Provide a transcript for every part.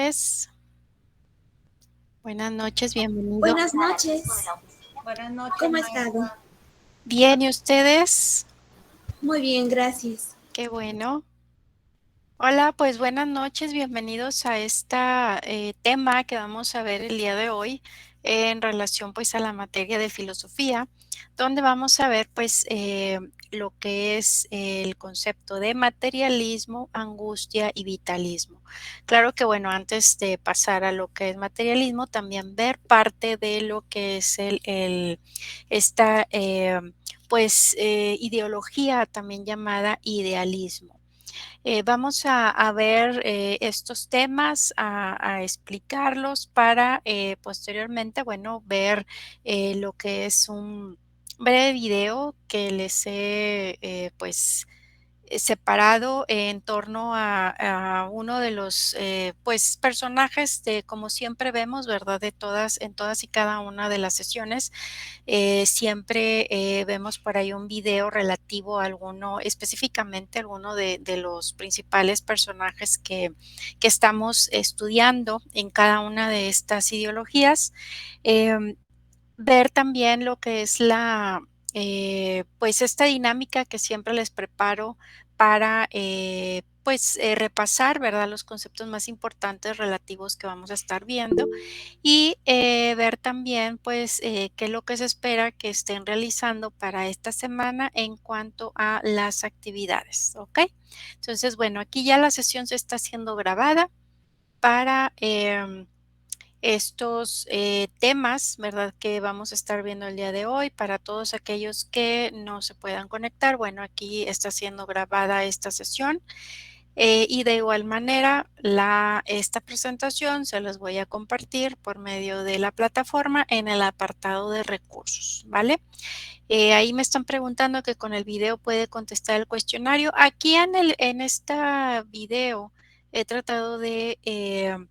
noches. Buenas noches, bienvenido. Buenas noches. Buenas noches, ¿Cómo ha estado? maestra. Bien, ¿y ustedes? Muy bien, gracias. Qué bueno. Hola, pues buenas noches, bienvenidos a este tema que vamos a ver el día de hoy en relación pues a la materia de filosofía, donde vamos a ver pues lo que es el concepto de materialismo, angustia y vitalismo. Claro que bueno, antes de pasar a lo que es materialismo, también ver parte de lo que es esta ideología también llamada idealismo. Vamos a ver estos temas, a explicarlos para posteriormente, bueno, ver lo que es un breve video que les he separado en torno a uno de los pues personajes de como siempre vemos, ¿verdad? En todas y cada una de las sesiones siempre vemos por ahí un video relativo a alguno, específicamente alguno de los principales personajes que estamos estudiando en cada una de estas ideologías. Em, Ver también lo que es pues esta dinámica que siempre les preparo para repasar, ¿verdad? Los conceptos más importantes relativos que vamos a estar viendo y ver también pues qué es lo que se espera que estén realizando para esta semana en cuanto a las actividades, ¿ok? Entonces, bueno, aquí ya la sesión se está siendo grabada para estos temas, ¿verdad? Que vamos a estar viendo el día de hoy. Para todos aquellos que no se puedan conectar, bueno, aquí está siendo grabada esta sesión. Y de igual manera, esta presentación se las voy a compartir por medio de la plataforma en el apartado de recursos, ¿vale? Ahí me están preguntando que con el video puede contestar el cuestionario. Aquí en esta video he tratado de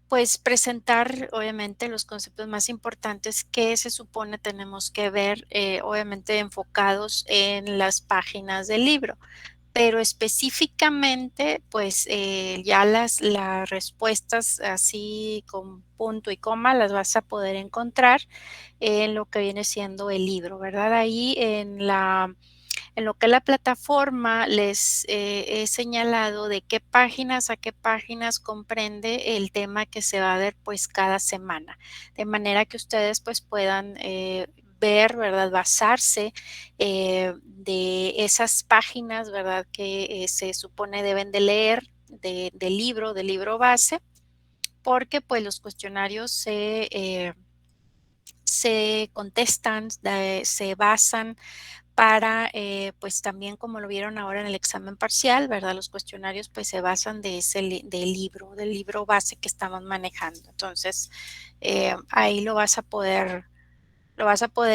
pues presentar obviamente los conceptos más importantes que se supone tenemos que ver, obviamente enfocados en las páginas del libro, pero específicamente pues ya las respuestas así con punto y coma las vas a poder encontrar en lo que viene siendo el libro, ¿verdad? Ahí en lo que es la plataforma les he señalado de qué páginas a qué páginas comprende el tema que se va a ver pues cada semana, de manera que ustedes pues puedan ver, ¿verdad? Basarse de esas páginas, ¿verdad? Que se supone deben de leer del libro base, porque pues los cuestionarios se contestan, se basan para, pues también como lo vieron ahora en el examen parcial, ¿verdad? Los cuestionarios pues se basan de del libro base que estamos manejando. Entonces, ahí lo vas a poder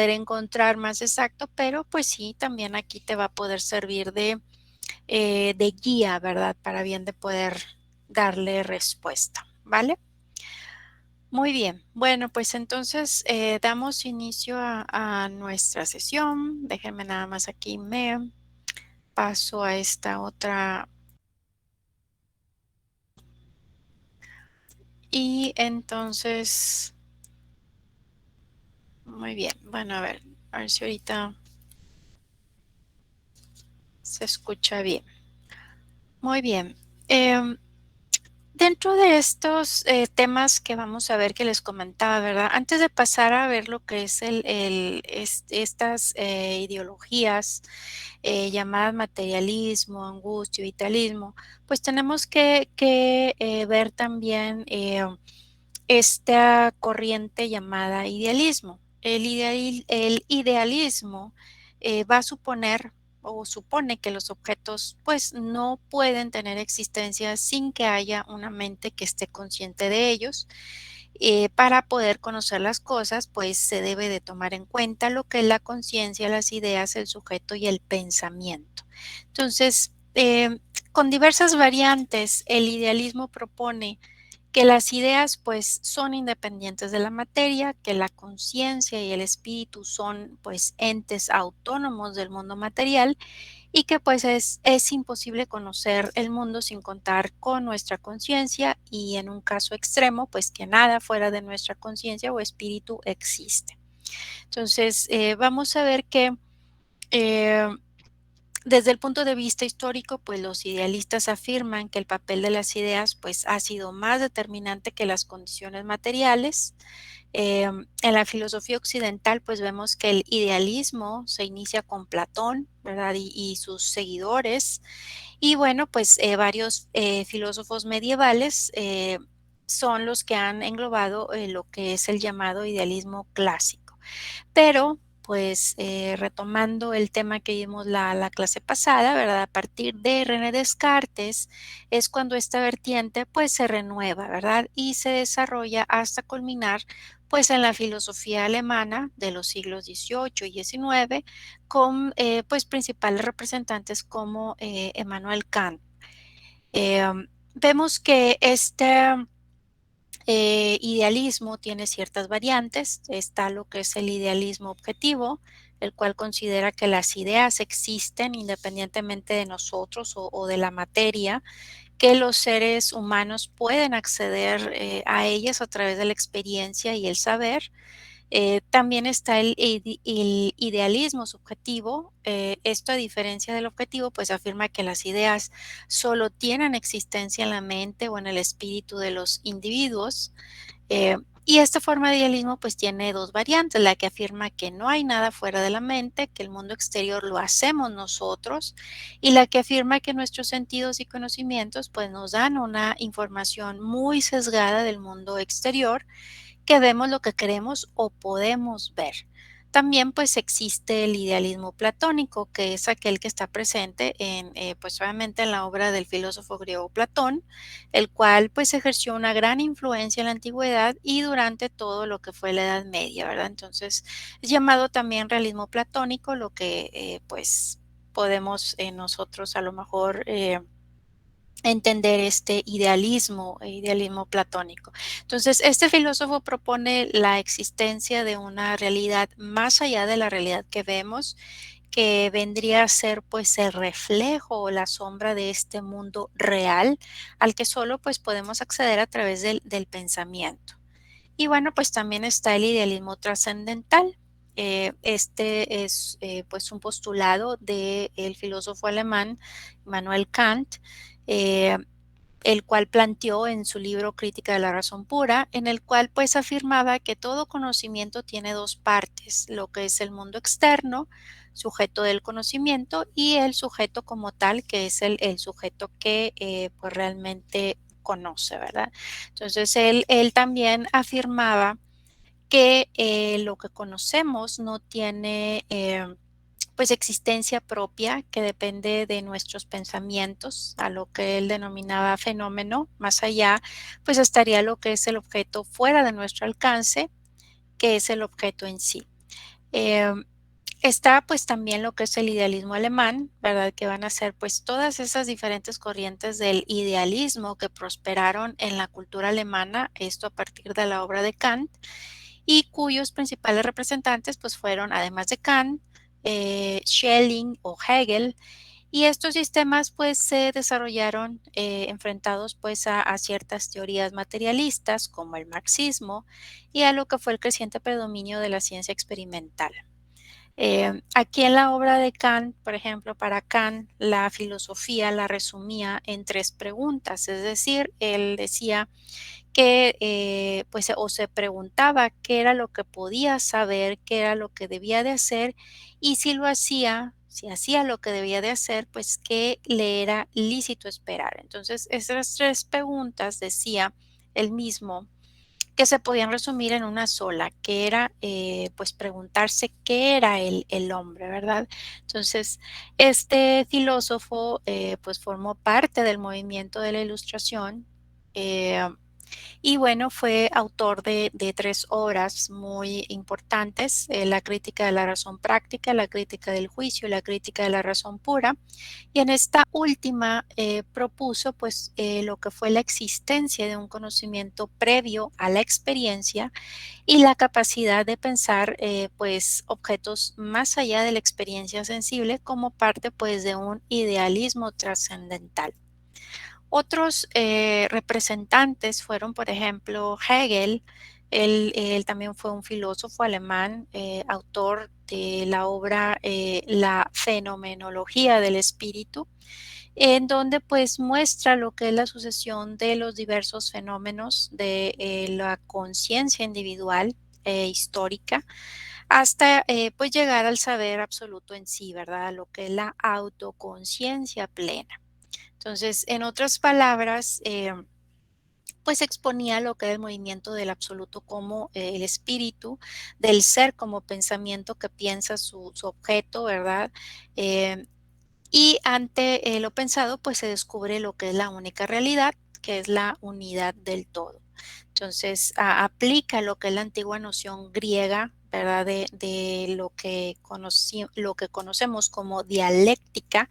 encontrar más exacto, pero pues sí, también aquí te va a poder servir de guía, ¿verdad? Para bien de poder darle respuesta, ¿vale? Muy bien, bueno, pues entonces damos inicio a nuestra sesión. Déjenme nada más aquí, me paso a esta otra. Y entonces, muy bien, bueno, a ver si ahorita se escucha bien. Muy bien. em, Dentro de estos temas que vamos a ver que les comentaba, ¿verdad? Antes de pasar a ver lo que es estas ideologías llamadas materialismo, angustia, vitalismo, pues tenemos que ver también esta corriente llamada idealismo. El idealismo va a suponer o supone que los objetos pues no pueden tener existencia sin que haya una mente que esté consciente de ellos. Para poder conocer las cosas, pues se debe de tomar en cuenta lo que es la conciencia, las ideas, el sujeto y el pensamiento. Entonces, con diversas variantes, el idealismo propone que las ideas pues son independientes de la materia, que la conciencia y el espíritu son pues entes autónomos del mundo material y que pues es imposible conocer el mundo sin contar con nuestra conciencia y en un caso extremo, pues que nada fuera de nuestra conciencia o espíritu existe. Entonces, vamos a ver que eh, desde el punto de vista histórico, pues los idealistas afirman que el papel de las ideas pues ha sido más determinante que las condiciones materiales. En la filosofía occidental, pues vemos que el idealismo se inicia con Platón, ¿verdad? Y sus seguidores. Y bueno, pues varios filósofos medievales son los que han englobado lo que es el llamado idealismo clásico. Pero, pues, retomando el tema que vimos la clase pasada, ¿verdad? A partir de René Descartes es cuando esta vertiente, pues, se renueva, ¿verdad? Y se desarrolla hasta culminar, pues, en la filosofía alemana de los siglos XVIII y XIX con, pues, principales representantes como, Emmanuel Kant. Vemos que este idealismo tiene ciertas variantes. Está lo que es el idealismo objetivo, el cual considera que las ideas existen independientemente de nosotros o de la materia, que los seres humanos pueden acceder a ellas a través de la experiencia y el saber. También está el idealismo subjetivo. Esto, a diferencia del objetivo, pues afirma que las ideas solo tienen existencia en la mente o en el espíritu de los individuos. Y esta forma de idealismo pues tiene dos variantes, la que afirma que no hay nada fuera de la mente, que el mundo exterior lo hacemos nosotros, y la que afirma que nuestros sentidos y conocimientos pues nos dan una información muy sesgada del mundo exterior, que vemos lo que queremos o podemos ver. También pues existe el idealismo platónico, que es aquel que está presente en, pues obviamente en la obra del filósofo griego Platón, el cual pues ejerció una gran influencia en la antigüedad y durante todo lo que fue la Edad Media, ¿verdad? Entonces es llamado también realismo platónico, lo que pues podemos nosotros a lo mejor entender este idealismo platónico. Entonces, este filósofo propone la existencia de una realidad más allá de la realidad que vemos, que vendría a ser pues el reflejo o la sombra de este mundo real al que solo pues podemos acceder a través del pensamiento. Y bueno, pues también está el idealismo trascendental. Este es pues un postulado del filósofo alemán Immanuel Kant, eh, el cual planteó en su libro Crítica de la Razón Pura, en el cual pues afirmaba que todo conocimiento tiene dos partes, lo que es el mundo externo, sujeto del conocimiento, y el sujeto como tal, que es el sujeto que pues realmente conoce, ¿verdad? Entonces él también afirmaba que lo que conocemos no tiene pues existencia propia, que depende de nuestros pensamientos, a lo que él denominaba fenómeno. Más allá pues estaría lo que es el objeto fuera de nuestro alcance, que es el objeto en sí. Eh, Está pues también lo que es el idealismo alemán, ¿verdad? Que van a ser pues todas esas diferentes corrientes del idealismo que prosperaron en la cultura alemana, esto a partir de la obra de Kant, y cuyos principales representantes pues fueron, además de Kant, Schelling o Hegel. Y estos sistemas pues se desarrollaron enfrentados pues a ciertas teorías materialistas como el marxismo y a lo que fue el creciente predominio de la ciencia experimental. Aquí en la obra de Kant, por ejemplo, para Kant, la filosofía la resumía en tres preguntas, es decir, él decía que pues o se preguntaba qué era lo que podía saber, qué era lo que debía de hacer y si lo hacía, si hacía lo que debía de hacer, pues qué le era lícito esperar. Entonces, esas tres preguntas decía él mismo que se podían resumir en una sola, que era pues preguntarse qué era el hombre, ¿verdad? Entonces, este filósofo pues formó parte del movimiento de la Ilustración. Y bueno, fue autor de 3 obras muy importantes, La crítica de la razón práctica, La crítica del juicio y La crítica de la razón pura. Y en esta última propuso pues lo que fue la existencia de un conocimiento previo a la experiencia y la capacidad de pensar pues objetos más allá de la experiencia sensible como parte pues de un idealismo trascendental. Otros representantes fueron, por ejemplo, Hegel. Él también fue un filósofo alemán, autor de la obra La fenomenología del espíritu, en donde pues muestra lo que es la sucesión de los diversos fenómenos de la conciencia individual histórica hasta pues llegar al saber absoluto en sí, ¿verdad? Lo que es la autoconciencia plena. Entonces, en otras palabras, pues exponía lo que era el movimiento del absoluto como el espíritu, del ser como pensamiento que piensa su objeto, ¿verdad? Eh, y ante lo pensado, pues se descubre lo que es la única realidad, que es la unidad del todo. Entonces, aplica lo que es la antigua noción griega, ¿verdad? De lo que conocemos como dialéctica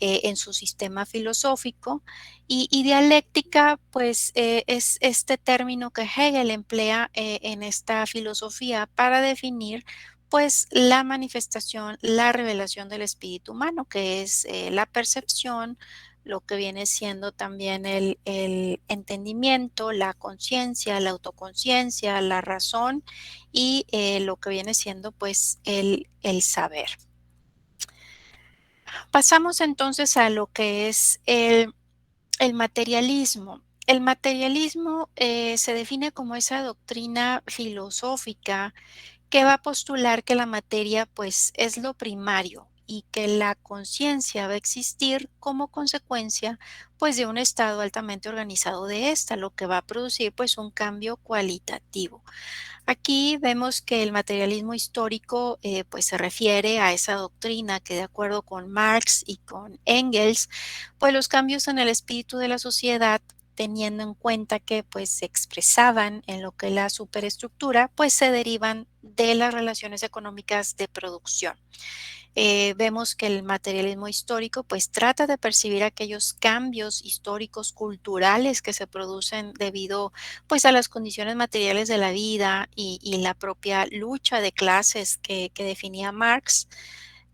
en su sistema filosófico. Y dialéctica, pues es este término que Hegel emplea en esta filosofía para definir pues la manifestación, la revelación del espíritu humano, que es la percepción, lo que viene siendo también el entendimiento, la conciencia, la autoconciencia, la razón y lo que viene siendo pues el saber. Pasamos entonces a lo que es el materialismo. El materialismo se define como esa doctrina filosófica que va a postular que la materia pues es lo primario y que la conciencia va a existir como consecuencia pues de un estado altamente organizado de esta, lo que va a producir pues un cambio cualitativo. Aquí vemos que el materialismo histórico pues se refiere a esa doctrina que de acuerdo con Marx y con Engels, pues los cambios en el espíritu de la sociedad teniendo en cuenta que pues se expresaban en lo que es la superestructura, pues se derivan de las relaciones económicas de producción. Vemos que el materialismo histórico pues trata de percibir aquellos cambios históricos culturales que se producen debido pues a las condiciones materiales de la vida y la propia lucha de clases que definía Marx.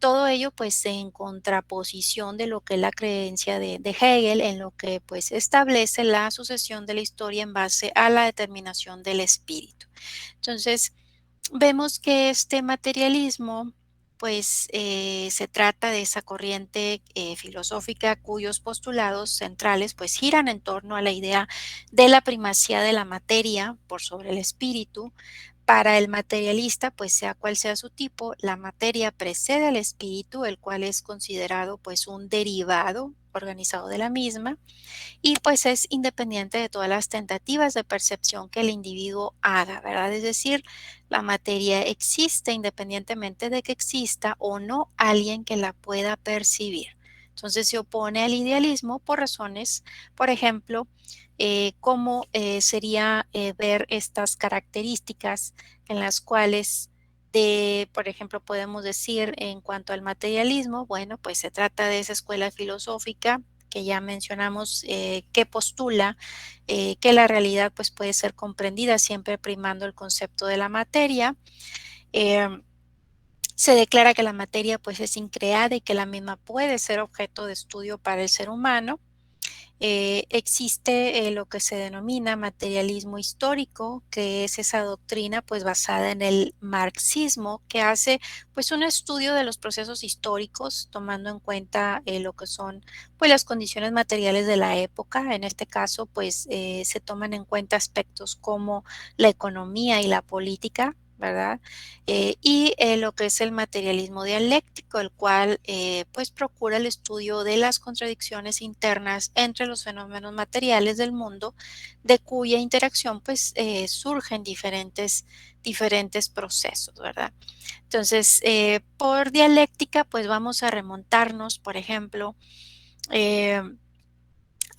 Todo ello pues en contraposición de lo que es la creencia de Hegel en lo que pues establece la sucesión de la historia en base a la determinación del espíritu. Entonces, vemos que este materialismo, pues se trata de esa corriente filosófica cuyos postulados centrales pues giran en torno a la idea de la primacía de la materia por sobre el espíritu. Para el materialista, pues sea cual sea su tipo, la materia precede al espíritu, el cual es considerado pues un derivado organizado de la misma y pues es independiente de todas las tentativas de percepción que el individuo haga, ¿verdad? Es decir, la materia existe independientemente de que exista o no alguien que la pueda percibir. Entonces se opone al idealismo por razones, por ejemplo, cómo sería ver estas características en las cuales por ejemplo, podemos decir en cuanto al materialismo, bueno, pues se trata de esa escuela filosófica que ya mencionamos, que postula que la realidad pues, puede ser comprendida siempre primando el concepto de la materia. Em, Se declara que la materia pues, es increada y que la misma puede ser objeto de estudio para el ser humano. Existe lo que se denomina materialismo histórico, que es esa doctrina pues basada en el marxismo, que hace pues un estudio de los procesos históricos, tomando en cuenta lo que son pues las condiciones materiales de la época. En este caso pues se toman en cuenta aspectos como la economía y la política, ¿verdad? Y lo que es el materialismo dialéctico, el cual pues procura el estudio de las contradicciones internas entre los fenómenos materiales del mundo, de cuya interacción pues surgen diferentes procesos, ¿verdad? Entonces, por dialéctica pues vamos a remontarnos, por ejemplo, eh,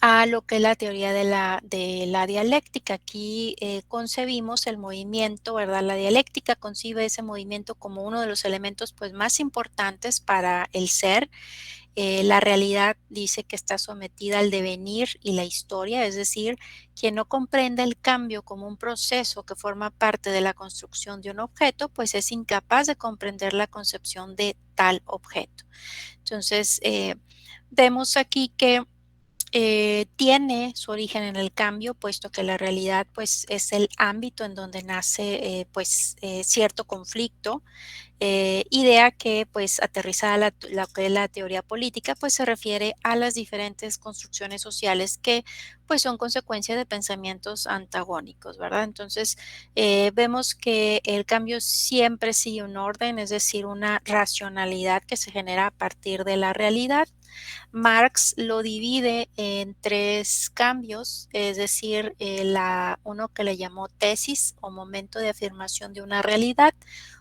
a lo que es la teoría de la dialéctica. Aquí concebimos el movimiento, ¿verdad? La dialéctica concibe ese movimiento como uno de los elementos pues, más importantes para el ser. La realidad dice que está sometida al devenir y la historia, es decir, quien no comprende el cambio como un proceso que forma parte de la construcción de un objeto, pues es incapaz de comprender la concepción de tal objeto. Entonces, vemos aquí que tiene su origen en el cambio, puesto que la realidad pues, es el ámbito en donde nace cierto conflicto, idea que pues aterrizada a la que es la teoría política, pues se refiere a las diferentes construcciones sociales que pues son consecuencia de pensamientos antagónicos, ¿verdad? Entonces vemos que el cambio siempre sigue un orden, es decir, una racionalidad que se genera a partir de la realidad. Marx lo divide en tres cambios, es decir, uno que le llamó tesis o momento de afirmación de una realidad,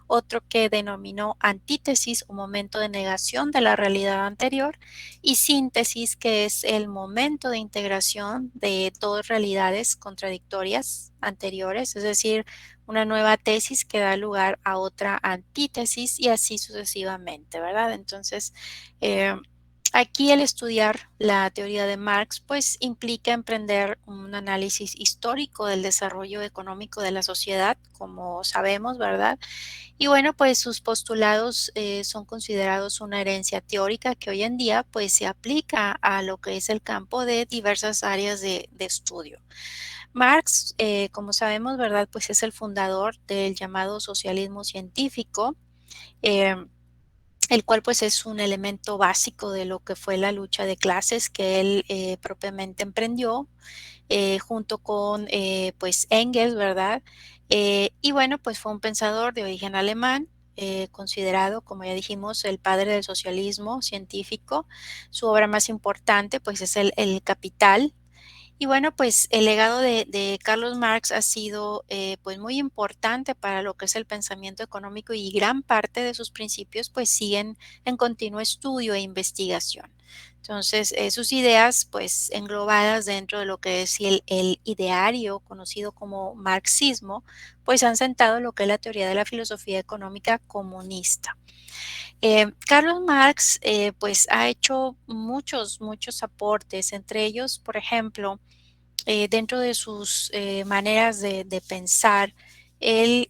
otro que denominó antítesis o momento de negación de la realidad anterior, y síntesis, que es el momento de integración de dos realidades contradictorias anteriores, es decir, una nueva tesis que da lugar a otra antítesis y así sucesivamente, ¿verdad? Entonces, eh, aquí el estudiar la teoría de Marx pues implica emprender un análisis histórico del desarrollo económico de la sociedad, como sabemos, ¿verdad? Y bueno, pues sus postulados son considerados una herencia teórica que hoy en día pues se aplica a lo que es el campo de diversas áreas de estudio. Marx, como sabemos, ¿verdad? Pues es el fundador del llamado socialismo científico. eh, el cual pues es un elemento básico de lo que fue la lucha de clases que él propiamente emprendió junto con pues Engels, ¿verdad? Y bueno, pues fue un pensador de origen alemán, considerado, como ya dijimos, el padre del socialismo científico. Su obra más importante pues es el Capital. Y bueno, pues el legado de Carlos Marx ha sido pues muy importante para lo que es el pensamiento económico y gran parte de sus principios pues siguen en continuo estudio e investigación. Entonces, sus ideas pues englobadas dentro de lo que es el ideario conocido como marxismo, pues han sentado lo que es la teoría de la filosofía económica comunista. Carlos Marx pues ha hecho muchos aportes, entre ellos, por ejemplo, dentro de sus maneras de pensar, él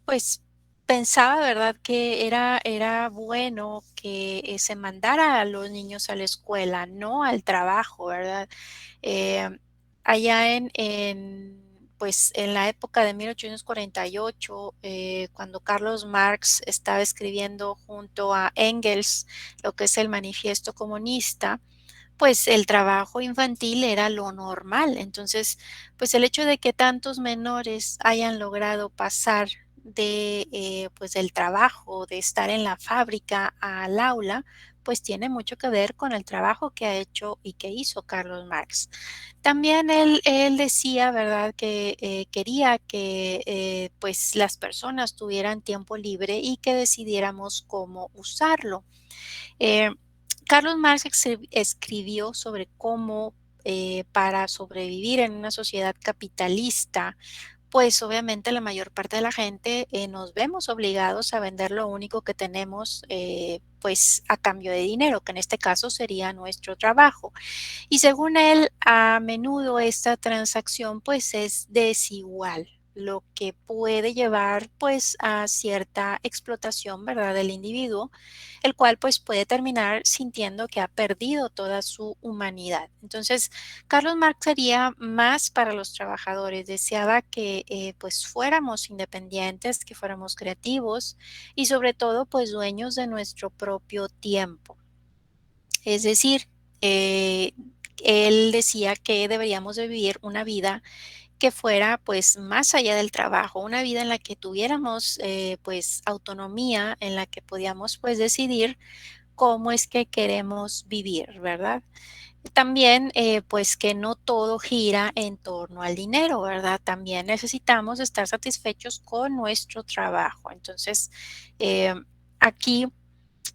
pues pensaba, ¿verdad?, que era bueno que se mandara a los niños a la escuela, no al trabajo, ¿verdad? Eh, allá pues en la época de 1848, cuando Carlos Marx estaba escribiendo junto a Engels lo que es el Manifiesto Comunista, pues el trabajo infantil era lo normal. Entonces, pues el hecho de que tantos menores hayan logrado pasar pues del trabajo, de estar en la fábrica al aula, pues tiene mucho que ver con el trabajo que ha hecho y que hizo Carlos Marx. También él decía, ¿verdad?, que quería que pues las personas tuvieran tiempo libre y que decidiéramos cómo usarlo. Eh, Carlos Marx escribió sobre cómo para sobrevivir en una sociedad capitalista, pues obviamente la mayor parte de la gente nos vemos obligados a vender lo único que tenemos, pues a cambio de dinero, que en este caso sería nuestro trabajo. Y según él, a menudo esta transacción pues es desigual, lo que puede llevar pues a cierta explotación, ¿verdad?, del individuo, el cual pues puede terminar sintiendo que ha perdido toda su humanidad. Entonces, Carlos Marx sería más para los trabajadores, deseaba que pues fuéramos independientes, que fuéramos creativos y sobre todo pues dueños de nuestro propio tiempo. Es decir, eh, él decía que deberíamos de vivir una vida que fuera pues más allá del trabajo, una vida en la que tuviéramos pues autonomía, en la que podíamos pues decidir cómo es que queremos vivir, ¿verdad? También pues que no todo gira en torno al dinero, ¿verdad? También necesitamos estar satisfechos con nuestro trabajo. Entonces, aquí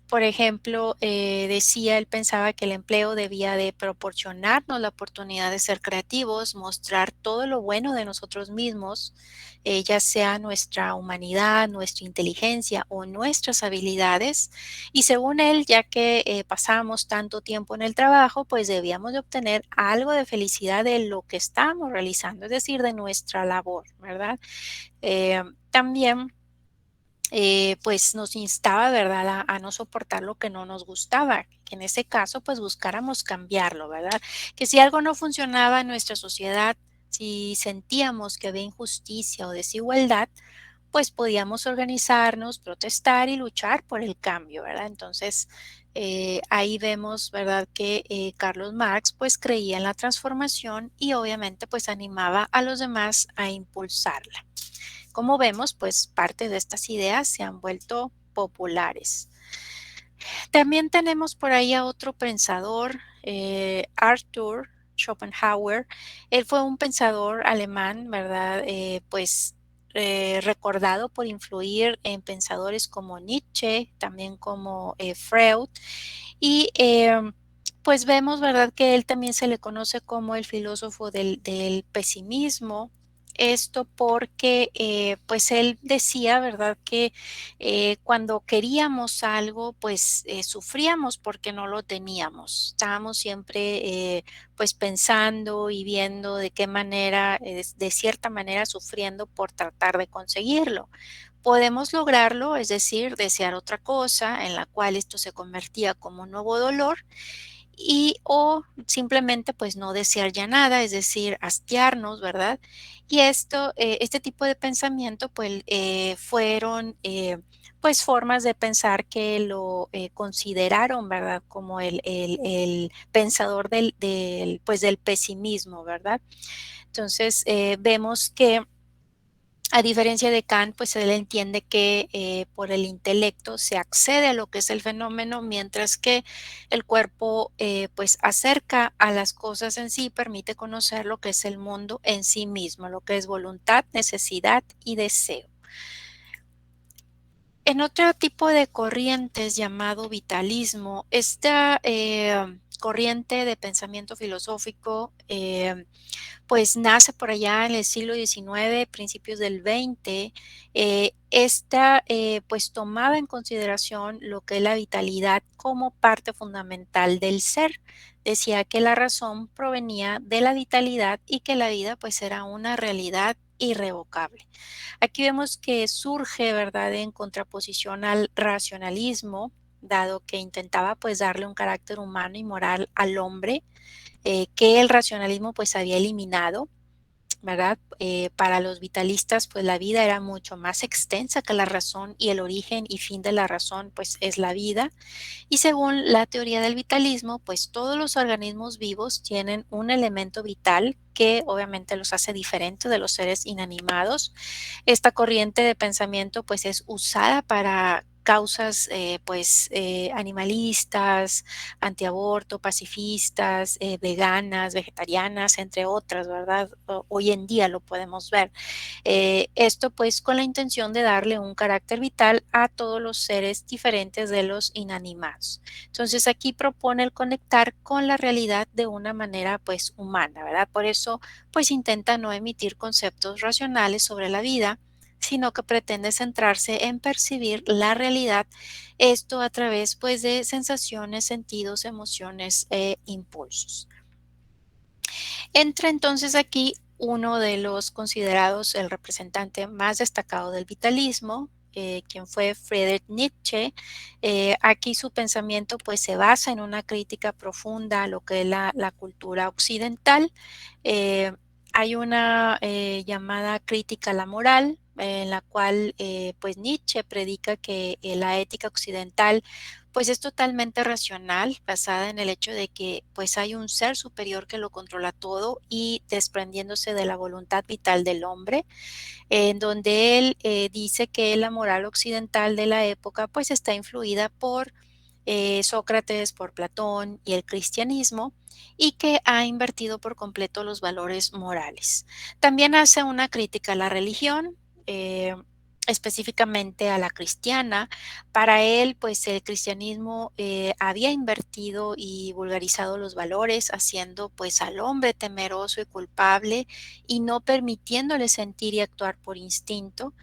Por ejemplo, decía, él pensaba que el empleo debía de proporcionarnos la oportunidad de ser creativos, mostrar todo lo bueno de nosotros mismos, ya sea nuestra humanidad, nuestra inteligencia o nuestras habilidades. Y según él, ya que pasábamos tanto tiempo en el trabajo, pues debíamos de obtener algo de felicidad de lo que estamos realizando, es decir, de nuestra labor, ¿verdad? También pues nos instaba, ¿verdad?, a no soportar lo que no nos gustaba, que en ese caso, pues buscáramos cambiarlo, ¿verdad? Que si algo no funcionaba en nuestra sociedad, si sentíamos que había injusticia o desigualdad, pues podíamos organizarnos, protestar y luchar por el cambio, ¿verdad? Entonces, ahí vemos, ¿verdad?, que Carlos Marx pues creía en la transformación y obviamente pues animaba a los demás a impulsarla. Como vemos, pues parte de estas ideas se han vuelto populares. También tenemos por ahí a otro pensador, Arthur Schopenhauer. Él fue un pensador alemán, ¿verdad? Recordado por influir en pensadores como Nietzsche, también como Freud. Y pues vemos, ¿verdad?, que él también se le conoce como el filósofo del pesimismo. Esto porque, pues él decía, ¿verdad?, que cuando queríamos algo, pues sufríamos porque no lo teníamos. Estábamos siempre, pues pensando y viendo de qué manera, de cierta manera, sufriendo por tratar de conseguirlo. Podemos lograrlo, es decir, desear otra cosa en la cual esto se convertía como un nuevo dolor y o simplemente pues no desear ya nada, es decir, hastiarnos, ¿verdad? Y este tipo de pensamiento pues fueron pues formas de pensar que lo consideraron, ¿verdad? Como el pensador pues del pesimismo, ¿verdad? Entonces vemos que a diferencia de Kant, pues él entiende que por el intelecto se accede a lo que es el fenómeno, mientras que el cuerpo pues acerca a las cosas en sí, permite conocer lo que es el mundo en sí mismo, lo que es voluntad, necesidad y deseo. En otro tipo de corrientes llamado vitalismo, esta corriente de pensamiento filosófico pues nace por allá en el siglo XIX, principios del XX. Esta pues tomaba en consideración lo que es la vitalidad como parte fundamental del ser. Decía que la razón provenía de la vitalidad y que la vida pues era una realidad irrevocable. Aquí vemos que surge, ¿verdad?, en contraposición al racionalismo, dado que intentaba pues darle un carácter humano y moral al hombre, que el racionalismo pues había eliminado, ¿verdad? Para los vitalistas pues la vida era mucho más extensa que la razón y el origen y fin de la razón pues es la vida. Y según la teoría del vitalismo pues todos los organismos vivos tienen un elemento vital que obviamente los hace diferentes de los seres inanimados. Esta corriente de pensamiento pues es usada para causas animalistas, antiaborto, pacifistas, veganas, vegetarianas, entre otras, ¿verdad? Hoy en día lo podemos ver. Esto pues con la intención de darle un carácter vital a todos los seres diferentes de los inanimados. Entonces aquí propone el conectar con la realidad de una manera pues humana, ¿verdad? Por eso pues intenta no emitir conceptos racionales sobre la vida, sino que pretende centrarse en percibir la realidad, esto a través pues de sensaciones, sentidos, emociones e impulsos. Entra entonces aquí uno de los considerados el representante más destacado del vitalismo, quien fue Friedrich Nietzsche. Aquí su pensamiento pues se basa en una crítica profunda a lo que es la cultura occidental. Eh, Hay una llamada crítica a la moral, en la cual pues Nietzsche predica que la ética occidental pues es totalmente racional, basada en el hecho de que pues hay un ser superior que lo controla todo y desprendiéndose de la voluntad vital del hombre, en donde él dice que la moral occidental de la época pues está influida por Sócrates, por Platón y el cristianismo, y que ha invertido por completo los valores morales. También hace una crítica a la religión. específicamente a la cristiana. Para él, pues el cristianismo había invertido y vulgarizado los valores, haciendo pues al hombre temeroso y culpable y no permitiéndole sentir y actuar por instinto.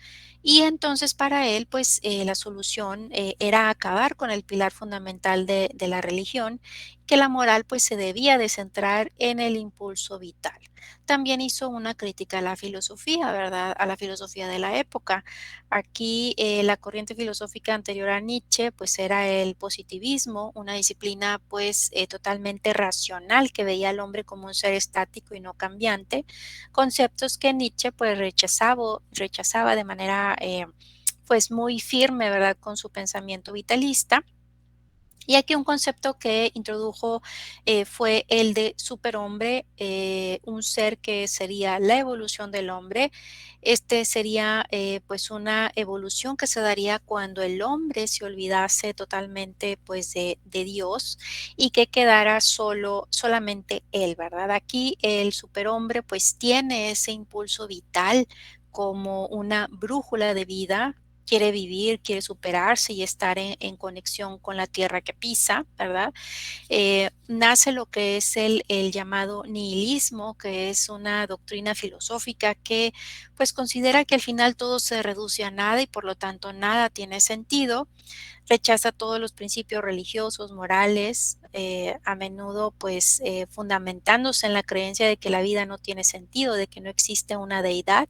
Y entonces para él, pues la solución era acabar con el pilar fundamental de la religión, que la moral pues se debía de centrar en el impulso vital. También hizo una crítica a la filosofía, ¿verdad? A la filosofía de la época. Aquí la corriente filosófica anterior a Nietzsche pues era el positivismo, una disciplina pues totalmente racional que veía al hombre como un ser estático y no cambiante, conceptos que Nietzsche pues rechazaba de manera pues muy firme, ¿verdad? Con su pensamiento vitalista. Y aquí un concepto que introdujo fue el de superhombre, un ser que sería la evolución del hombre. Este sería pues una evolución que se daría cuando el hombre se olvidase totalmente pues de Dios y que quedara solamente él, ¿verdad? Aquí el superhombre pues tiene ese impulso vital como una brújula de vida. Quiere vivir, quiere superarse y estar en conexión con la tierra que pisa, ¿verdad? Nace lo que es el llamado nihilismo, que es una doctrina filosófica que pues considera que al final todo se reduce a nada y por lo tanto nada tiene sentido. Rechaza todos los principios religiosos, morales, a menudo pues fundamentándose en la creencia de que la vida no tiene sentido, de que no existe una deidad,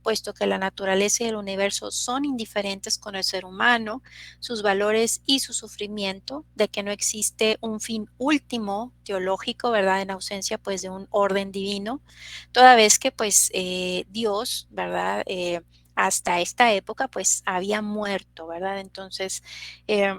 puesto que la naturaleza y el universo son indiferentes con el ser humano, sus valores y su sufrimiento, de que no existe un fin último teológico, ¿verdad? En ausencia pues de un orden divino, toda vez que pues Dios, ¿verdad? Hasta esta época pues había muerto, ¿verdad? Entonces, eh,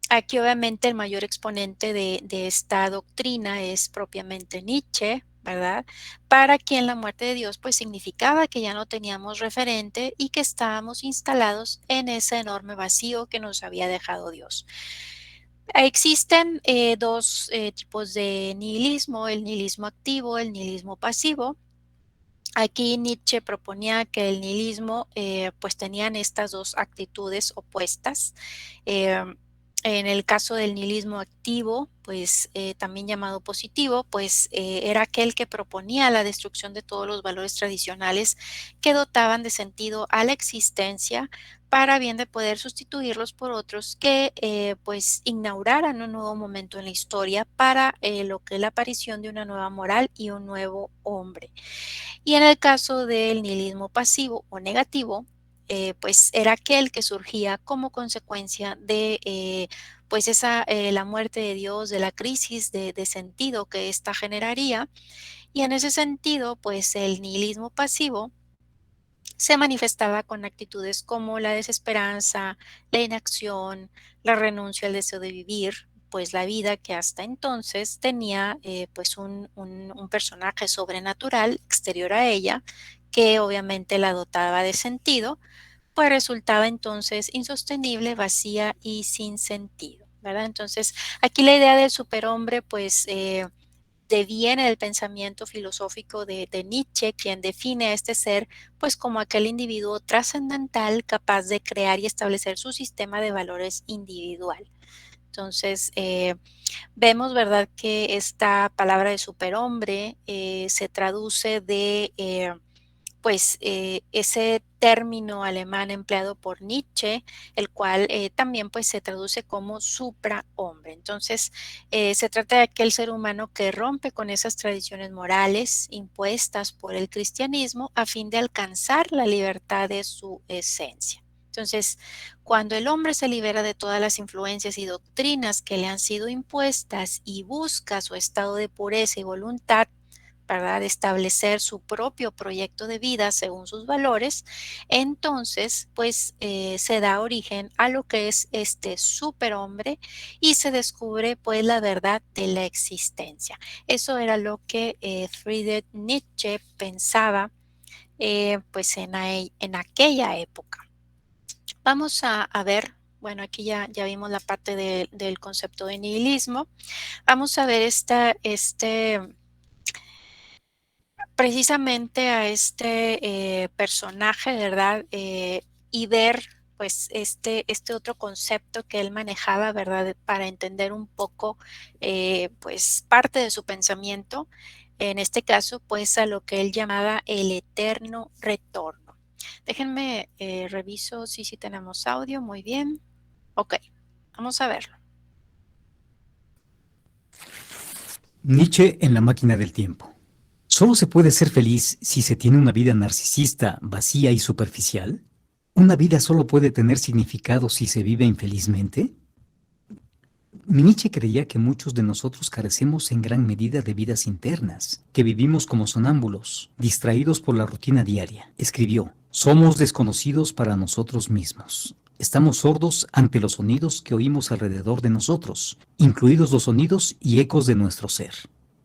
aquí obviamente el mayor exponente de esta doctrina es propiamente Nietzsche, ¿verdad? Para quien la muerte de Dios pues significaba que ya no teníamos referente y que estábamos instalados en ese enorme vacío que nos había dejado Dios. Existen dos tipos de nihilismo, el nihilismo activo, el nihilismo pasivo. Aquí Nietzsche proponía que el nihilismo pues tenían estas dos actitudes opuestas. Eh, en el caso del nihilismo activo, pues también llamado positivo, pues era aquel que proponía la destrucción de todos los valores tradicionales que dotaban de sentido a la existencia para bien de poder sustituirlos por otros que pues inauguraran un nuevo momento en la historia para lo que es la aparición de una nueva moral y un nuevo hombre. Y en el caso del nihilismo pasivo o negativo, pues era aquel que surgía como consecuencia de pues la muerte de Dios, de la crisis de sentido que ésta generaría. Y en ese sentido, pues el nihilismo pasivo se manifestaba con actitudes como la desesperanza, la inacción, la renuncia al deseo de vivir, pues la vida que hasta entonces tenía pues un personaje sobrenatural exterior a ella, que obviamente la dotaba de sentido, pues resultaba entonces insostenible, vacía y sin sentido, ¿verdad? Entonces, aquí la idea del superhombre, pues deviene del pensamiento filosófico de Nietzsche, quien define a este ser pues como aquel individuo trascendental capaz de crear y establecer su sistema de valores individual. Entonces, vemos, ¿verdad?, que esta palabra de superhombre se traduce de pues ese término alemán empleado por Nietzsche, el cual también pues se traduce como suprahombre. Entonces, se trata de aquel ser humano que rompe con esas tradiciones morales impuestas por el cristianismo a fin de alcanzar la libertad de su esencia. Entonces, cuando el hombre se libera de todas las influencias y doctrinas que le han sido impuestas y busca su estado de pureza y voluntad, ¿verdad? De establecer su propio proyecto de vida según sus valores, entonces, pues se da origen a lo que es este superhombre y se descubre pues la verdad de la existencia. Eso era lo que Friedrich Nietzsche pensaba pues en aquella época. Vamos a ver, bueno, aquí ya vimos la parte del concepto de nihilismo. Vamos a ver precisamente a este personaje, ¿verdad? y ver pues este otro concepto que él manejaba, ¿verdad? Para entender un poco pues parte de su pensamiento, en este caso pues a lo que él llamaba el eterno retorno. Déjenme reviso si tenemos audio, muy bien. Ok, vamos a verlo. Nietzsche en La máquina del tiempo. ¿Solo se puede ser feliz si se tiene una vida narcisista, vacía y superficial? ¿Una vida solo puede tener significado si se vive infelizmente? Nietzsche creía que muchos de nosotros carecemos en gran medida de vidas internas, que vivimos como sonámbulos, distraídos por la rutina diaria. Escribió: somos desconocidos para nosotros mismos. Estamos sordos ante los sonidos que oímos alrededor de nosotros, incluidos los sonidos y ecos de nuestro ser.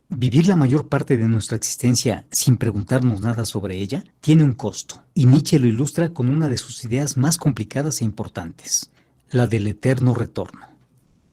Vivir la mayor parte de nuestra existencia sin preguntarnos nada sobre ella tiene un costo, y Nietzsche lo ilustra con una de sus ideas más complicadas e importantes, la del eterno retorno.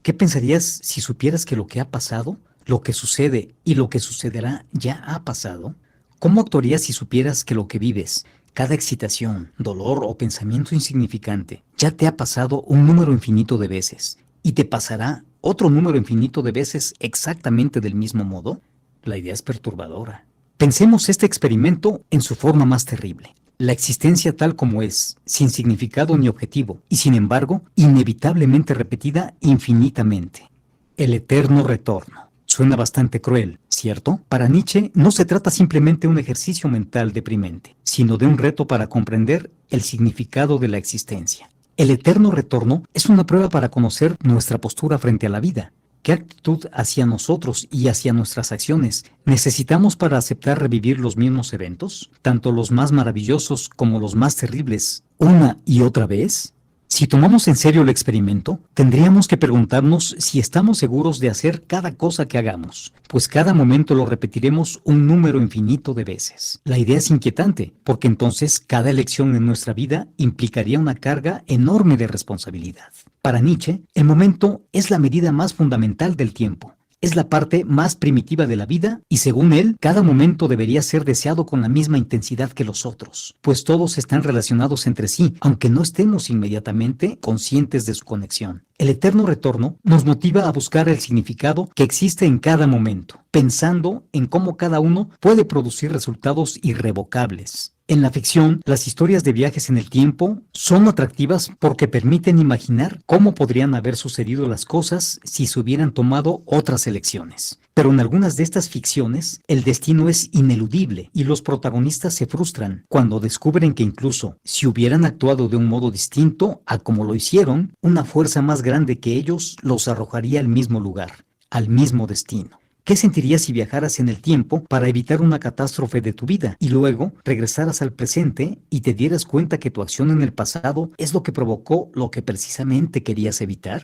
¿Qué pensarías si supieras que lo que ha pasado, lo que sucede y lo que sucederá ya ha pasado? ¿Cómo actuarías si supieras que lo que vives, cada excitación, dolor o pensamiento insignificante, ya te ha pasado un número infinito de veces y te pasará otro número infinito de veces exactamente del mismo modo? La idea es perturbadora. Pensemos este experimento en su forma más terrible. La existencia tal como es, sin significado ni objetivo, y sin embargo, inevitablemente repetida infinitamente. El eterno retorno. Suena bastante cruel, ¿cierto? Para Nietzsche no se trata simplemente de un ejercicio mental deprimente, sino de un reto para comprender el significado de la existencia. El eterno retorno es una prueba para conocer nuestra postura frente a la vida. ¿Qué actitud hacia nosotros y hacia nuestras acciones necesitamos para aceptar revivir los mismos eventos, tanto los más maravillosos como los más terribles, una y otra vez? Si tomamos en serio el experimento, tendríamos que preguntarnos si estamos seguros de hacer cada cosa que hagamos, pues cada momento lo repetiremos un número infinito de veces. La idea es inquietante, porque entonces cada elección en nuestra vida implicaría una carga enorme de responsabilidad. Para Nietzsche, el momento es la medida más fundamental del tiempo. Es la parte más primitiva de la vida y, según él, cada momento debería ser deseado con la misma intensidad que los otros, pues todos están relacionados entre sí, aunque no estemos inmediatamente conscientes de su conexión. El eterno retorno nos motiva a buscar el significado que existe en cada momento, pensando en cómo cada uno puede producir resultados irrevocables. En la ficción, las historias de viajes en el tiempo son atractivas porque permiten imaginar cómo podrían haber sucedido las cosas si se hubieran tomado otras elecciones. Pero en algunas de estas ficciones, el destino es ineludible y los protagonistas se frustran cuando descubren que incluso si hubieran actuado de un modo distinto a como lo hicieron, una fuerza más grande que ellos los arrojaría al mismo lugar, al mismo destino. ¿Qué sentirías si viajaras en el tiempo para evitar una catástrofe de tu vida y luego regresaras al presente y te dieras cuenta que tu acción en el pasado es lo que provocó lo que precisamente querías evitar?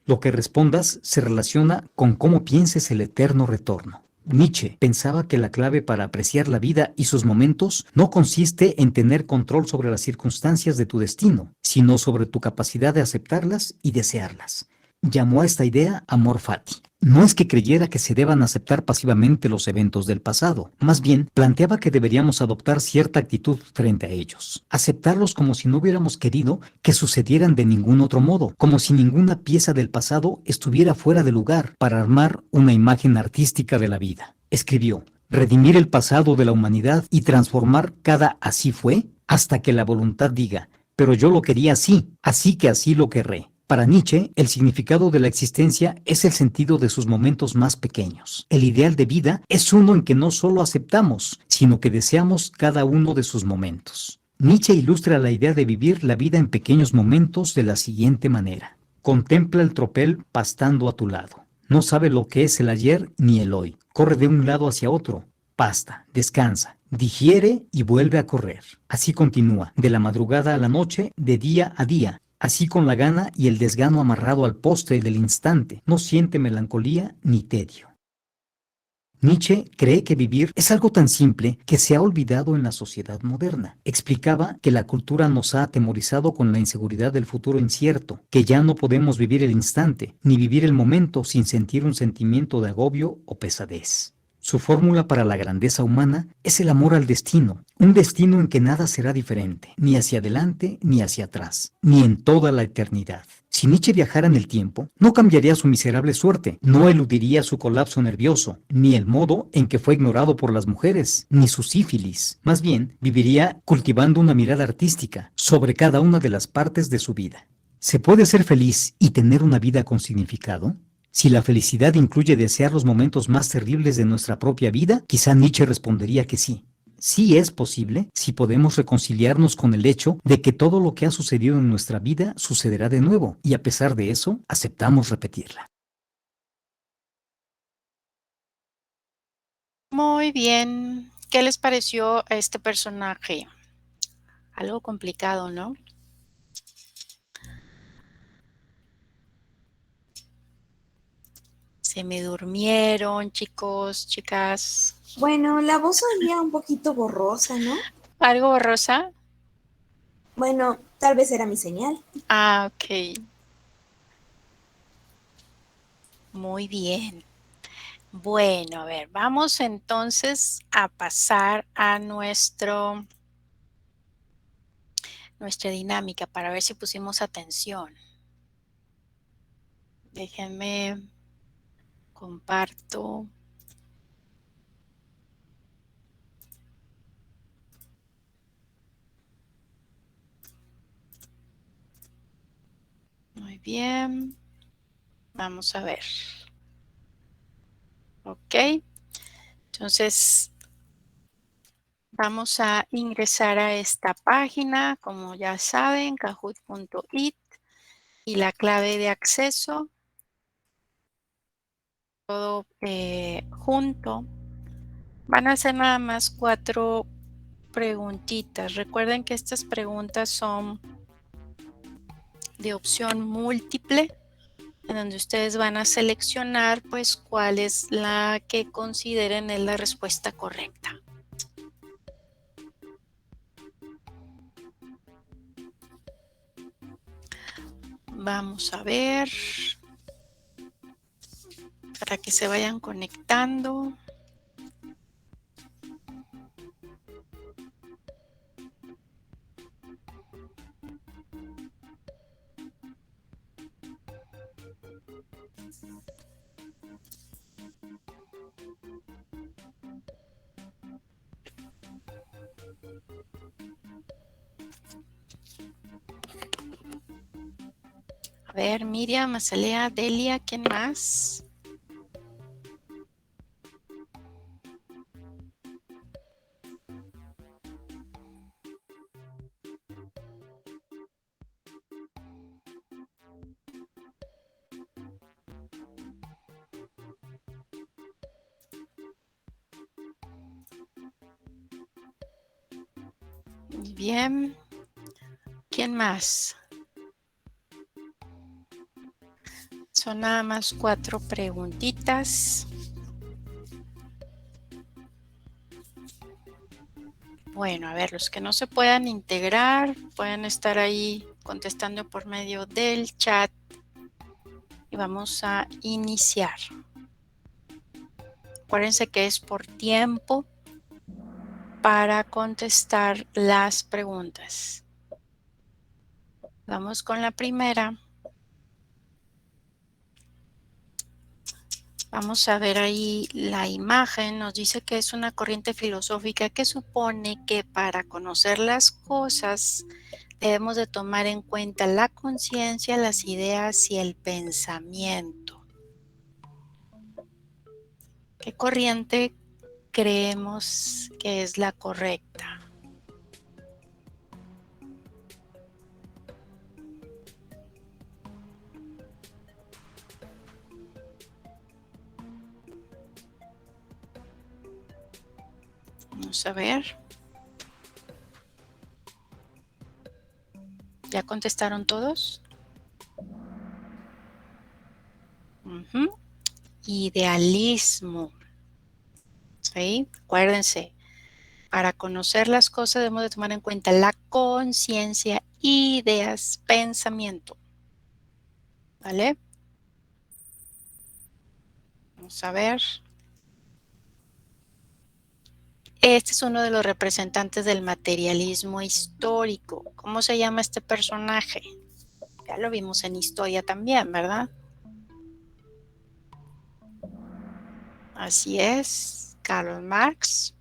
Lo que respondas se relaciona con cómo pienses el eterno retorno. Nietzsche pensaba que la clave para apreciar la vida y sus momentos no consiste en tener control sobre las circunstancias de tu destino, sino sobre tu capacidad de aceptarlas y desearlas. Llamó a esta idea amor fati. No es que creyera que se deban aceptar pasivamente los eventos del pasado, más bien planteaba que deberíamos adoptar cierta actitud frente a ellos, aceptarlos como si no hubiéramos querido que sucedieran de ningún otro modo, como si ninguna pieza del pasado estuviera fuera de lugar para armar una imagen artística de la vida. Escribió: redimir el pasado de la humanidad y transformar cada así fue hasta que la voluntad diga, pero yo lo quería así que así lo querré. Para Nietzsche, el significado de la existencia es el sentido de sus momentos más pequeños. El ideal de vida es uno en que no solo aceptamos, sino que deseamos cada uno de sus momentos. Nietzsche ilustra la idea de vivir la vida en pequeños momentos de la siguiente manera. Contempla el tropel pastando a tu lado. No sabe lo que es el ayer ni el hoy. Corre de un lado hacia otro. Pasta, descansa, digiere y vuelve a correr. Así continúa, de la madrugada a la noche, de día a día. Así con la gana y el desgano amarrado al poste del instante, no siente melancolía ni tedio. Nietzsche cree que vivir es algo tan simple que se ha olvidado en la sociedad moderna. Explicaba que la cultura nos ha atemorizado con la inseguridad del futuro incierto, que ya no podemos vivir el instante, ni vivir el momento sin sentir un sentimiento de agobio o pesadez. Su fórmula para la grandeza humana es el amor al destino, un destino en que nada será diferente, ni hacia adelante ni hacia atrás, ni en toda la eternidad. Si Nietzsche viajara en el tiempo, no cambiaría su miserable suerte, no eludiría su colapso nervioso, ni el modo en que fue ignorado por las mujeres, ni su sífilis. Más bien, viviría cultivando una mirada artística sobre cada una de las partes de su vida. ¿Se puede ser feliz y tener una vida con significado? Si la felicidad incluye desear los momentos más terribles de nuestra propia vida, quizá Nietzsche respondería que sí. Sí es posible si podemos reconciliarnos con el hecho de que todo lo que ha sucedido en nuestra vida sucederá de nuevo, y a pesar de eso, aceptamos repetirla. Muy bien. ¿Qué les pareció a este personaje? Algo complicado, ¿no? Se me durmieron, chicos, chicas. Bueno, la voz oía un poquito borrosa, ¿no? ¿Algo borrosa? Bueno, tal vez era mi señal. Ah, ok. Muy bien. Bueno, a ver, vamos entonces a pasar a nuestra dinámica para ver si pusimos atención. Déjenme comparto. Muy bien. Vamos a ver. Ok. Entonces, vamos a ingresar a esta página, como ya saben, kahoot.it, y la clave de acceso, todo junto. Van a ser nada más 4 preguntitas. Recuerden que estas preguntas son de opción múltiple, en donde ustedes van a seleccionar pues cuál es la que consideren es la respuesta correcta. Vamos a ver para que se vayan conectando. A ver, Miriam, Azalea, Delia, ¿quién más? Muy bien. ¿Quién más? Son nada más 4 preguntitas. Bueno, a ver, los que no se puedan integrar pueden estar ahí contestando por medio del chat y vamos a iniciar. Acuérdense que es por tiempo para contestar las preguntas. Vamos con la primera. Vamos a ver ahí la imagen. Nos dice que es una corriente filosófica que supone que para conocer las cosas debemos de tomar en cuenta la conciencia, las ideas y el pensamiento. ¿Qué corriente creemos que es la correcta? Vamos a ver. ¿Ya contestaron todos? Idealismo. ¿Sí? Acuérdense, para conocer las cosas debemos de tomar en cuenta la conciencia, ideas, pensamiento. ¿Vale? Vamos a ver. Este es uno de los representantes del materialismo histórico. ¿Cómo se llama este personaje? Ya lo vimos en historia también, ¿verdad? Así es, Karl Marx.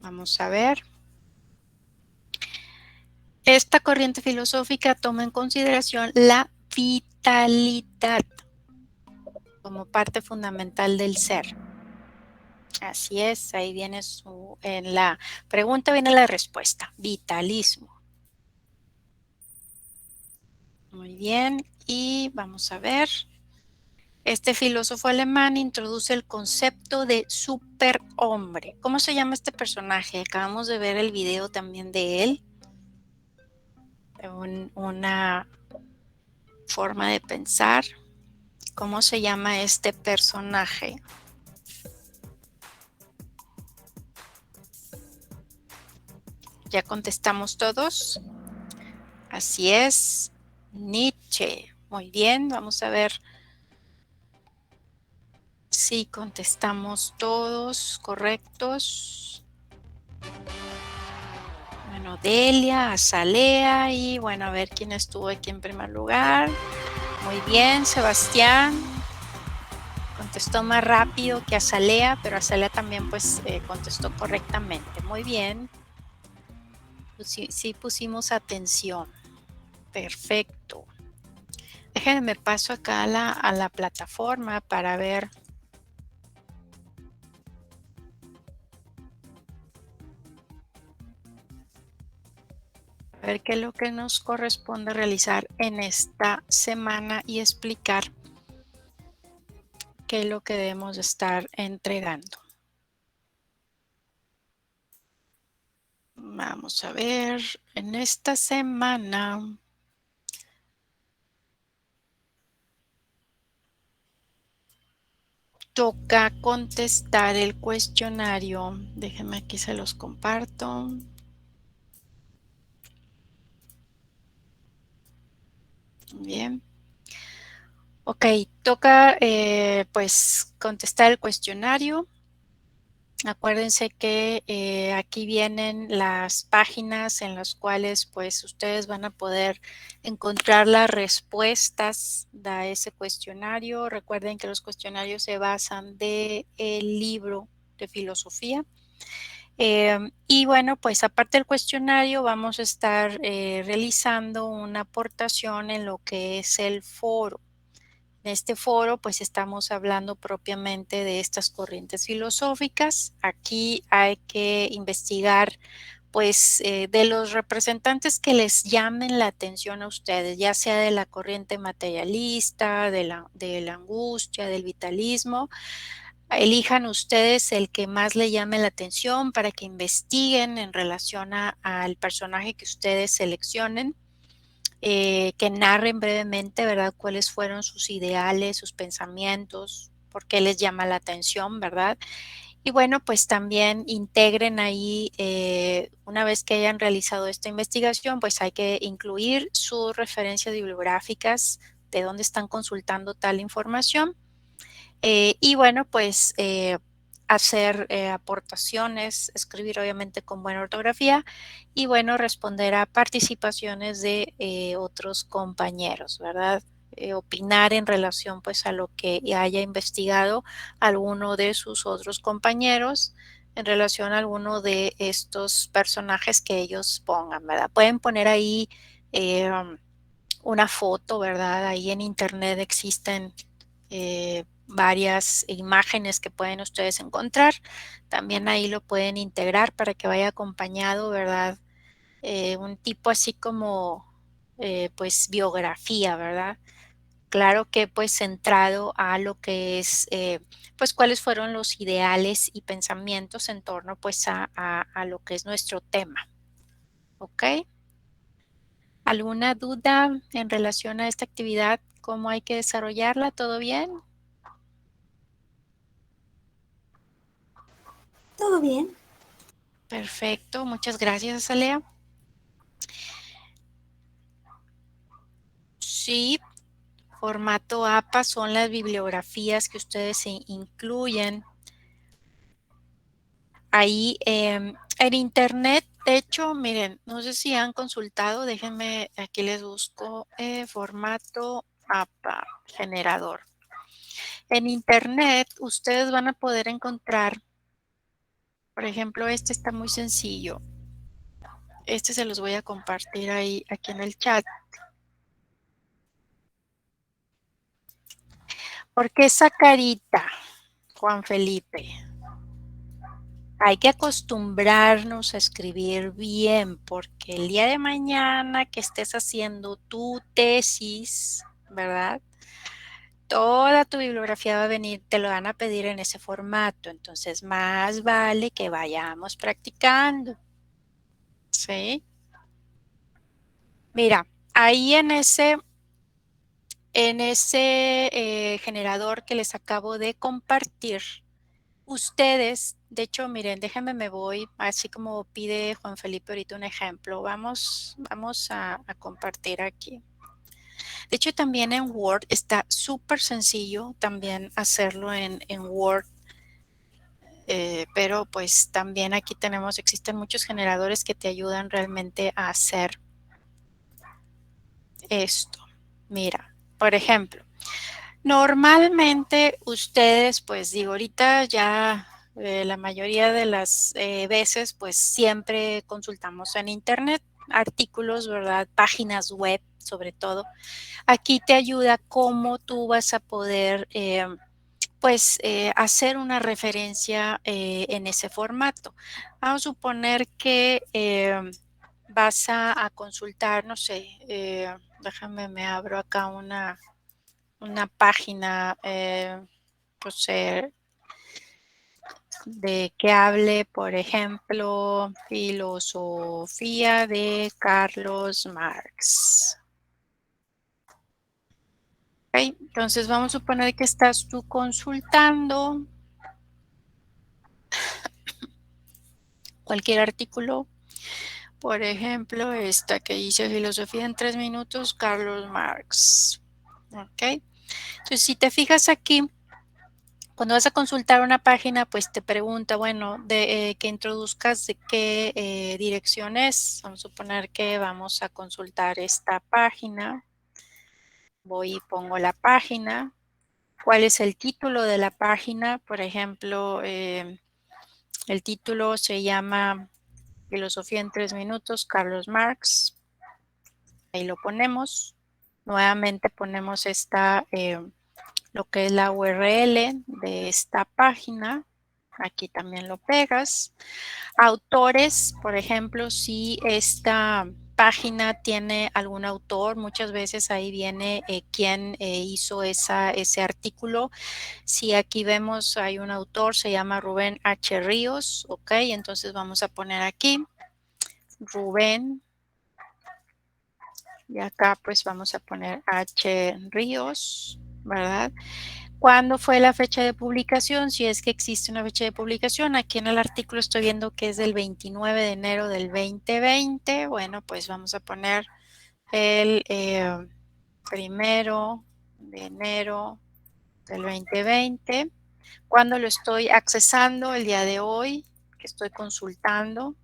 Vamos a ver. Esta corriente filosófica toma en consideración la vitalidad como parte fundamental del ser. Así es, ahí viene en la pregunta viene la respuesta, vitalismo. Muy bien, y vamos a ver. Este filósofo alemán introduce el concepto de superhombre. ¿Cómo se llama este personaje? Acabamos de ver el video también de él. Una forma de pensar. ¿Cómo se llama este personaje? ¿Ya contestamos todos? Así es, Nietzsche. Muy bien, vamos a ver si contestamos todos correctos. Bueno, Delia, Azalea y bueno, a ver quién estuvo aquí en primer lugar. Muy bien, Sebastián. Contestó más rápido que Azalea, pero Azalea también pues contestó correctamente. Muy bien. Pues sí pusimos atención. Perfecto. Déjenme paso acá a la plataforma para ver. A ver qué es lo que nos corresponde realizar en esta semana y explicar qué es lo que debemos estar entregando. Vamos a ver, en esta semana toca contestar el cuestionario. Déjenme aquí se los comparto. Bien. Ok, toca pues contestar el cuestionario. Acuérdense que aquí vienen las páginas en las cuales pues ustedes van a poder encontrar las respuestas de ese cuestionario. Recuerden que los cuestionarios se basan del libro de filosofía. Y bueno, pues aparte del cuestionario vamos a estar realizando una aportación en lo que es el foro. En este foro, pues estamos hablando propiamente de estas corrientes filosóficas. Aquí hay que investigar, pues, de los representantes que les llamen la atención a ustedes, ya sea de la corriente materialista, de la angustia, del vitalismo. Elijan ustedes el que más le llame la atención para que investiguen en relación al personaje que ustedes seleccionen. Que narren brevemente, ¿verdad? Cuáles fueron sus ideales, sus pensamientos, por qué les llama la atención, ¿verdad? Y bueno, pues también integren ahí, una vez que hayan realizado esta investigación, pues hay que incluir sus referencias bibliográficas de dónde están consultando tal información. Y bueno, pues hacer aportaciones, escribir obviamente con buena ortografía y bueno, responder a participaciones de otros compañeros, ¿verdad? Opinar en relación pues a lo que haya investigado alguno de sus otros compañeros en relación a alguno de estos personajes que ellos pongan, ¿verdad? Pueden poner ahí una foto, ¿verdad? Ahí en internet existen varias imágenes que pueden ustedes encontrar. También ahí lo pueden integrar para que vaya acompañado, ¿verdad? Un tipo así como, pues, biografía, ¿verdad? Claro que pues centrado a lo que es, pues cuáles fueron los ideales y pensamientos en torno pues a lo que es nuestro tema. ¿Ok? ¿Alguna duda en relación a esta actividad? ¿Cómo hay que desarrollarla? ¿Todo bien? ¿Todo bien? Perfecto, muchas gracias, Azalea. Sí, formato APA son las bibliografías que ustedes incluyen ahí en internet, de hecho, miren, no sé si han consultado, déjenme, aquí les busco formato APA generador. En internet ustedes van a poder encontrar, por ejemplo, este está muy sencillo. Este se los voy a compartir ahí, aquí en el chat. Porque esa carita, Juan Felipe, hay que acostumbrarnos a escribir bien, porque el día de mañana que estés haciendo tu tesis, ¿verdad? Toda tu bibliografía va a venir, te lo van a pedir en ese formato, entonces más vale que vayamos practicando, ¿sí? Mira, ahí en ese generador que les acabo de compartir, ustedes, de hecho, miren, déjenme me voy, así como pide Juan Felipe ahorita un ejemplo, vamos a compartir aquí. De hecho, también en Word está súper sencillo también hacerlo en Word, pero pues también aquí existen muchos generadores que te ayudan realmente a hacer esto. Mira, por ejemplo, normalmente ustedes, pues digo, ahorita ya la mayoría de las veces, pues siempre consultamos en internet artículos, ¿verdad? Páginas web, sobre todo. Aquí te ayuda cómo tú vas a poder, pues, hacer una referencia en ese formato. Vamos a suponer que vas a consultar, no sé, déjame, me abro acá una página, pues, de que hable, por ejemplo, filosofía de Carlos Marx. Okay. Entonces vamos a suponer que estás tú consultando cualquier artículo, por ejemplo, esta que dice Filosofía en 3 minutos, Carlos Marx. Ok. Entonces, si te fijas aquí, cuando vas a consultar una página, pues te pregunta, bueno, que introduzcas de qué dirección es. Vamos a suponer que vamos a consultar esta página. Voy y pongo la página. ¿Cuál es el título de la página? Por ejemplo, el título se llama Filosofía en 3 minutos, Carlos Marx. Ahí lo ponemos. Nuevamente ponemos lo que es la URL de esta página. Aquí también lo pegas. Autores, por ejemplo, si esta página tiene algún autor, muchas veces ahí viene quién hizo ese artículo. Si aquí vemos hay un autor, se llama Rubén H. Ríos, ok, entonces vamos a poner aquí Rubén y acá pues vamos a poner H. Ríos, ¿verdad? ¿Cuándo fue la fecha de publicación? Si es que existe una fecha de publicación, aquí en el artículo estoy viendo que es del 29 de enero del 2020. Bueno, pues vamos a poner el 1 de enero del 2020. ¿Cuándo lo estoy accesando? El día de hoy, que estoy consultando,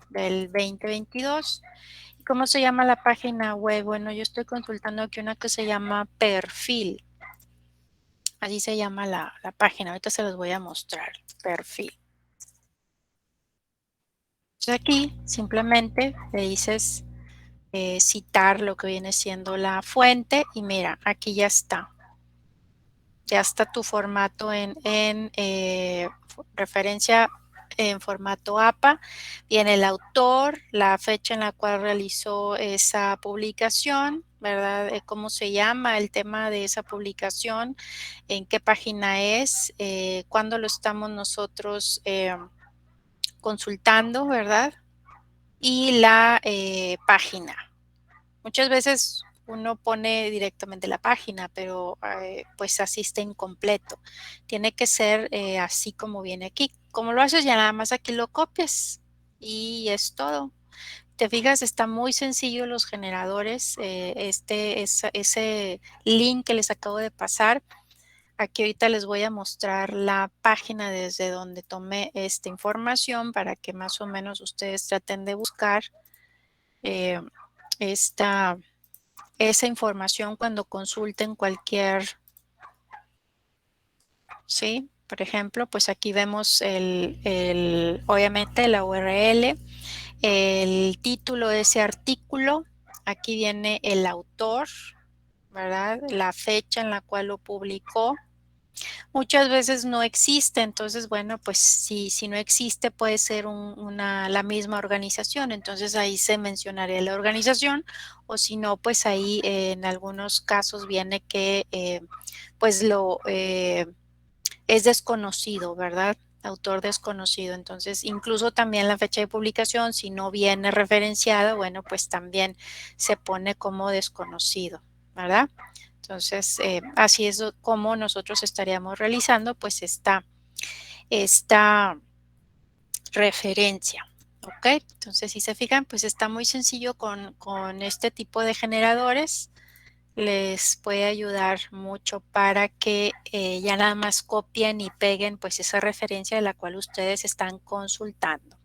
del 2022. ¿Cómo se llama la página web? Bueno, yo estoy consultando aquí una que se llama Perfil. Así se llama la página. Ahorita se los voy a mostrar. Perfil. Entonces aquí simplemente le dices citar lo que viene siendo la fuente y mira, aquí ya está. Ya está tu formato en referencia en formato APA. Viene el autor, la fecha en la cual realizó esa publicación, ¿verdad? ¿Cómo se llama el tema de esa publicación? ¿En qué página es? ¿Cuándo lo estamos nosotros consultando, ¿verdad? Y la página. Muchas veces uno pone directamente la página, pero pues así está incompleto. Tiene que ser así como viene aquí. Como lo haces, ya nada más aquí lo copias y es todo. Te fijas, está muy sencillo los generadores. Ese link que les acabo de pasar, Aquí ahorita les voy a mostrar la página desde donde tomé esta información para que más o menos ustedes traten de buscar esa información cuando consulten cualquier, ¿sí? Por ejemplo, pues aquí vemos obviamente la URL, el título de ese artículo, aquí viene el autor, ¿verdad? La fecha en la cual lo publicó. Muchas veces no existe, entonces, bueno, pues si no existe puede ser la misma organización, entonces ahí se mencionaría la organización, o si no, pues ahí en algunos casos viene que pues es desconocido, ¿verdad? Autor desconocido, entonces incluso también la fecha de publicación, si no viene referenciada, bueno, pues también se pone como desconocido, ¿verdad? Entonces, así es como nosotros estaríamos realizando pues esta referencia, ¿ok? Entonces, si se fijan, pues está muy sencillo con este tipo de generadores. Les puede ayudar mucho para que ya nada más copien y peguen pues esa referencia de la cual ustedes están consultando,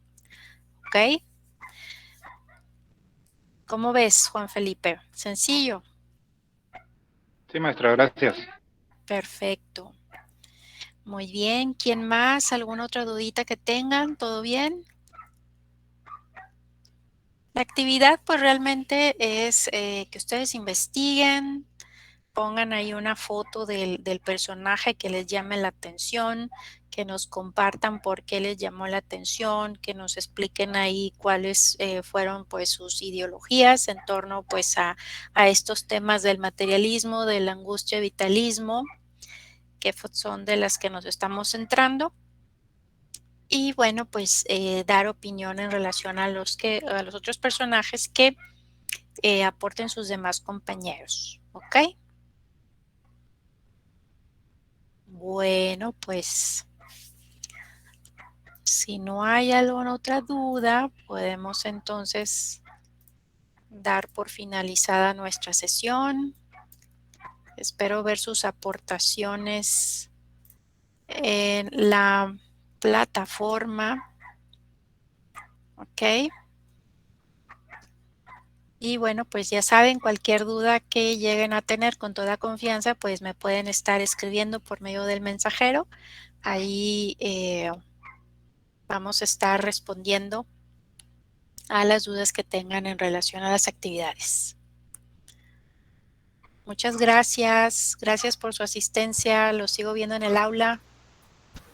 ¿ok? ¿Cómo ves, Juan Felipe? Sencillo. Sí, maestra, gracias. Perfecto. Muy bien. ¿Quién más? ¿Alguna otra dudita que tengan? ¿Todo bien? La actividad pues realmente es que ustedes investiguen, pongan ahí una foto del personaje que les llame la atención, que nos compartan por qué les llamó la atención, que nos expliquen ahí cuáles fueron pues sus ideologías en torno pues a estos temas del materialismo, de la angustia, vitalismo, que son de las que nos estamos centrando. Y bueno, pues dar opinión en relación a los otros personajes que aporten sus demás compañeros, ¿ok? Bueno, pues si no hay alguna otra duda, podemos entonces dar por finalizada nuestra sesión. Espero ver sus aportaciones en la plataforma, ¿ok? Y bueno, pues ya saben, cualquier duda que lleguen a tener con toda confianza, pues me pueden estar escribiendo por medio del mensajero. Ahí vamos a estar respondiendo a las dudas que tengan en relación a las actividades. Muchas gracias. Gracias por su asistencia. Los sigo viendo en el aula.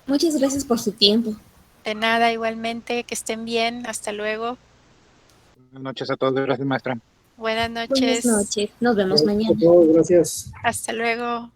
Muchas gracias por su tiempo. De nada, igualmente. Que estén bien. Hasta luego. Buenas noches a todos, gracias, maestra. Buenas Buenas noches. noches. Nos vemos mañana. Gracias. Hasta luego.